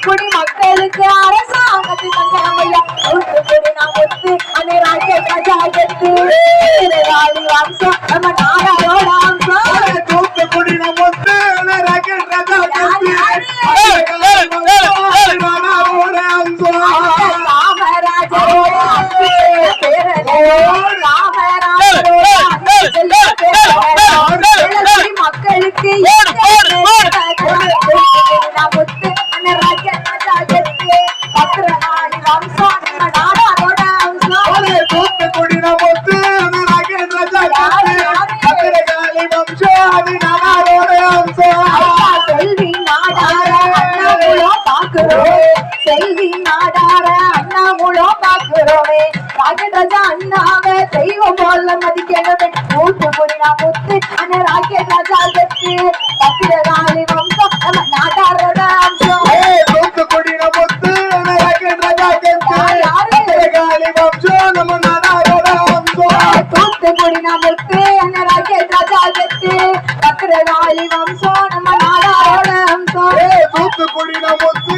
தூத்துக்குடி மக்களுக்கு அரசாங்கத்தின் தங்கமையா தூத்துக்குடி நான் ஒத்து அந்த ராக்கெட் ராஜாகத்து வம்சம் நம்ம நாடாரோட அம்சம் தூத்துக்குடி நம்ம ஒத்து ராக்கெட் ராஜாகத்து காமராஜரோட மக்களுக்கு செல்வி நாடார அண்ணாமுழோ பாக்குறோமே ராக்கெட் ராஜா அண்ணாவை தெய்வம் போல மதிக்கணுமே தூத்துக்குடி நான் முத்து அந்த ராக்கெட் ராஜா கத்து பத்திரகாளி வம்சம் நம்ம நாடாரோட அம்சம் தூத்துக்குடி நம்ம முத்து ராக்கெட் ராஜா கத்து வம்சம் நம்ம நாடாரோட அம்சம் தூத்துக்குடி நான் முத்து அந்த ராக்கெட் ராஜா கத்து பத்திரகாளி வம்சம் நம்ம நாடாரோட அம்சம் தூத்துக்குடி நம்ம முத்து